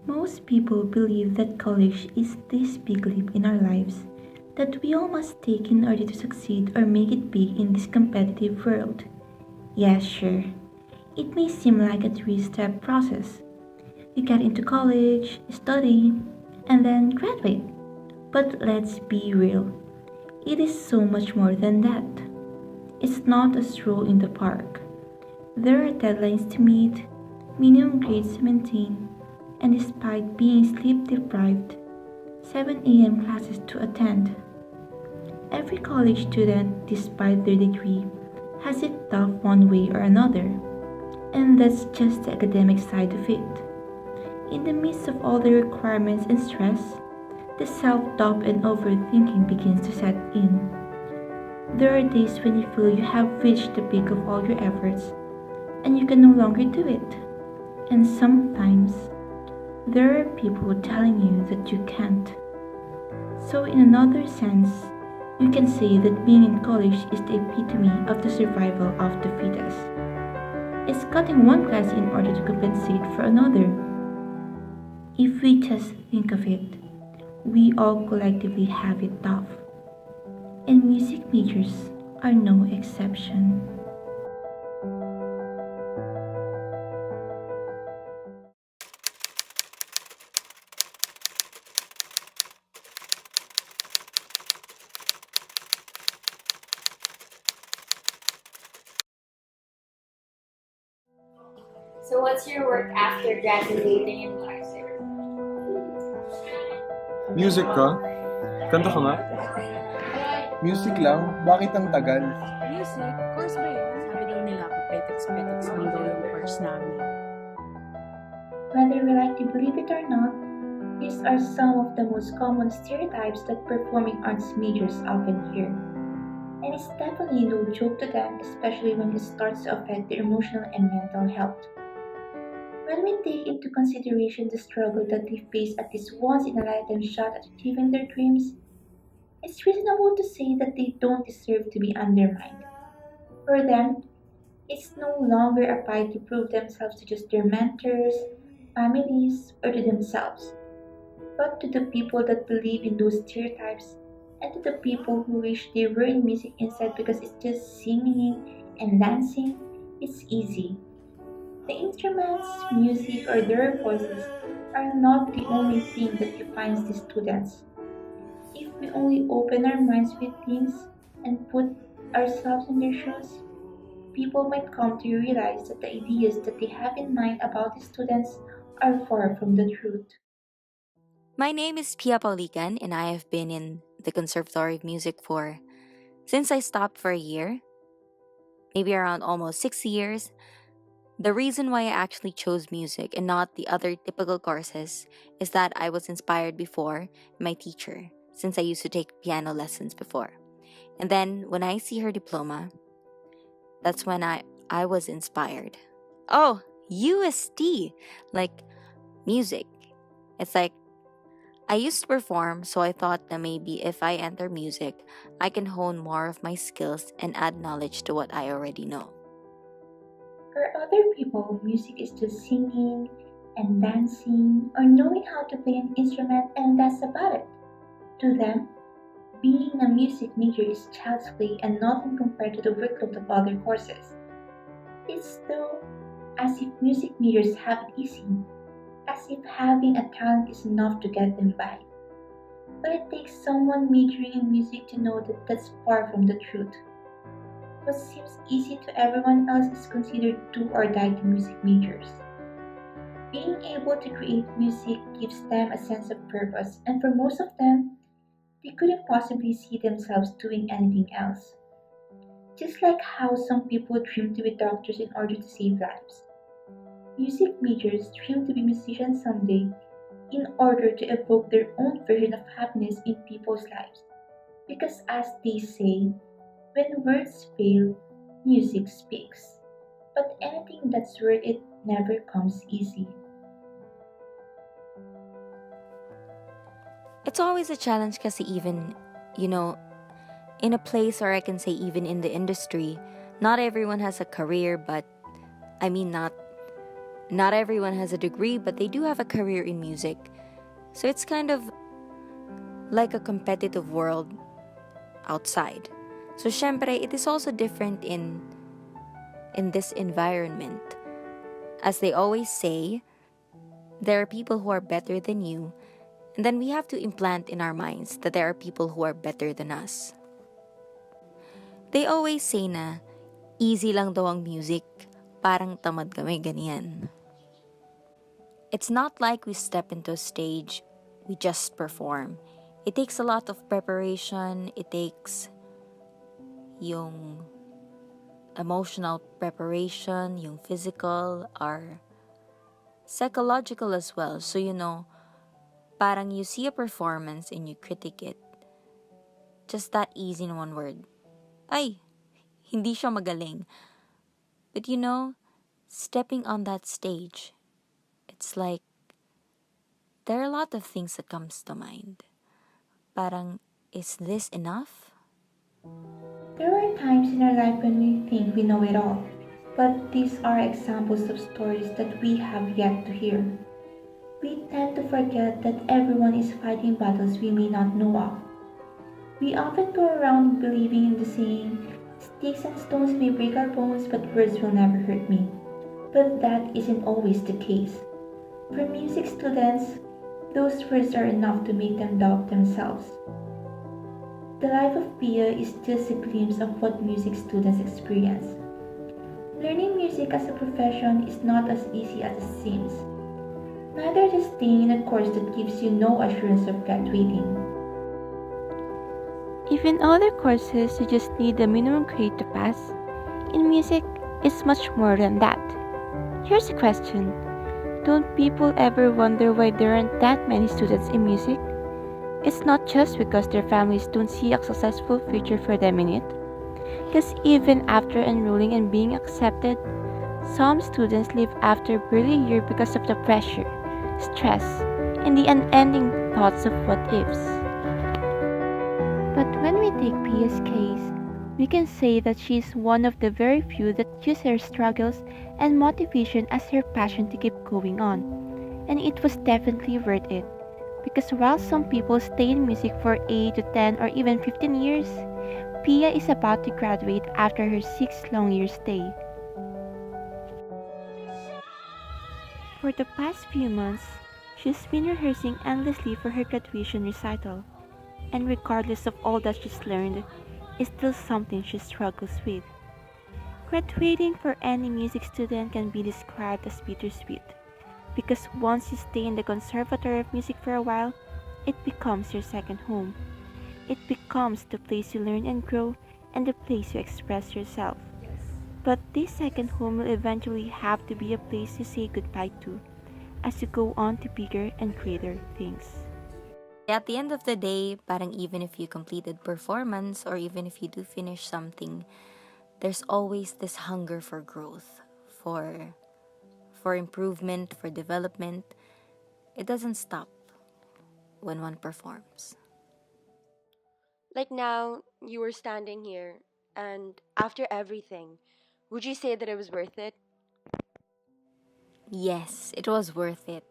Most people believe that college is this big leap in our lives that we all must take in order to succeed or make it big in this competitive world. Yes, sure. It may seem like a three-step process. You get into college, study, and then graduate. But let's be real. It is so much more than that. It's not a stroll in the park. There are deadlines to meet, minimum grades to maintain, and despite being sleep deprived, 7 a.m. classes to attend. Every college student, despite their degree, has it tough one way or another, and that's just the academic side of it. In the midst of all the requirements and stress, the self-doubt and overthinking begins to set in. There are days when you feel you have reached the peak of all your efforts and you can no longer do it. And sometimes, there are people telling you that you can't. So, in another sense, you can say that being in college is the epitome of the survival of the fittest. It's cutting one class in order to compensate for another. If we just think of it, we all collectively have it tough. And music majors are no exception. So what's your work after graduating in music? Music ka? Kanta ka nga? Music lang? Bakit ang tagal? Music? Course ba yun? Sabi daw nila, papetex-petex lang daw yung course namin. Whether we like to believe it or not, these are some of the most common stereotypes that performing arts majors often hear. And it's definitely no joke to them, especially when it starts to affect their emotional and mental health. When we take into consideration the struggle that they face at this once-in-a-lifetime shot at achieving their dreams, it's reasonable to say that they don't deserve to be undermined. For them, it's no longer a fight to prove themselves to just their mentors, families, or to themselves, but to the people that believe in those stereotypes and to the people who wish they were in music instead because it's just singing and dancing. It's easy. The instruments, music, or their voices are not the only thing that defines these students. If we only open our minds with things and put ourselves in their shoes, people might come to realize that the ideas that they have in mind about the students are far from the truth. My name is CA5-Scriptwriting and I have been in the Conservatory of Music for since I stopped for a year, maybe around almost 6 years. The reason why I actually chose music and not the other typical courses is that I was inspired before my teacher, since I used to take piano lessons before. And then when I see her diploma, that's when I was inspired. Oh, UST, like music. It's like I used to perform, so I thought that maybe if I enter music, I can hone more of my skills and add knowledge to what I already know. For other people, music is just singing and dancing or knowing how to play an instrument, and that's about it. To them, being a music major is child's play and nothing compared to the workload of other courses. It's though as if music majors have it easy, as if having a talent is enough to get them by. But it takes someone majoring in music to know that that's far from the truth. What seems easy to everyone else is considered do or die to music majors. Being able to create music gives them a sense of purpose, and for most of them, they couldn't possibly see themselves doing anything else. Just like how some people dream to be doctors in order to save lives. Music majors dream to be musicians someday in order to evoke their own version of happiness in people's lives. Because as they say, when words fail, music speaks. But anything that's worth it never comes easy. It's always a challenge kasi even, in a place, or I can say even in the industry, not everyone has a career, but I mean not Not everyone has a degree, but they do have a career in music. So it's kind of like a competitive world outside. So syempre, it is also different in this environment. As they always say, there are people who are better than you, and then we have to implant in our minds that there are people who are better than us. They always say na, easy lang daw ang music, parang tamad kami, ganyan. It's not like we step into a stage, we just perform. It takes a lot of preparation, it takes yung emotional preparation, yung physical, our psychological as well. So parang you see a performance and you critique it. Just that easy in one word. Ay, hindi siya magaling. But stepping on that stage, it's like, there are a lot of things that comes to mind. Parang, is this enough? There are times in our life when we think we know it all, but these are examples of stories that we have yet to hear. We tend to forget that everyone is fighting battles we may not know of. We often go around believing in the saying, sticks and stones may break our bones, but words will never hurt me. But that isn't always the case. For music students, those words are enough to make them doubt themselves. The life of Pia is just a glimpse of what music students experience. Learning music as a profession is not as easy as it seems. Neither is staying in a course that gives you no assurance of graduating. If in other courses you just need the minimum grade to pass, in music it's much more than that. Here's a question. Don't people ever wonder why there aren't that many students in music? It's not just because their families don't see a successful future for them in it. Because even after enrolling and being accepted, some students leave after barely a year because of the pressure, stress, and the unending thoughts of what ifs. But when we take Pia's case, we can say that she is one of the very few that use her struggles and motivation as her passion to keep going on. And it was definitely worth it. Because while some people stay in music for 8 to 10 or even 15 years, Pia is about to graduate after her 6 long year stay. For the past few months, she's been rehearsing endlessly for her graduation recital. And regardless of all that she's learned, it's still something she struggles with. Graduating for any music student can be described as bittersweet. Because once you stay in the Conservatory of Music for a while, it becomes your second home. It becomes the place you learn and grow and the place you express yourself. But this second home will eventually have to be a place you say goodbye to as you go on to bigger and greater things. At the end of the day, parang even if you completed performance or even if you do finish something, there's always this hunger for growth, for improvement, for development. It doesn't stop when one performs. Like now, you were standing here, and after everything, would you say that it was worth it? Yes, it was worth it.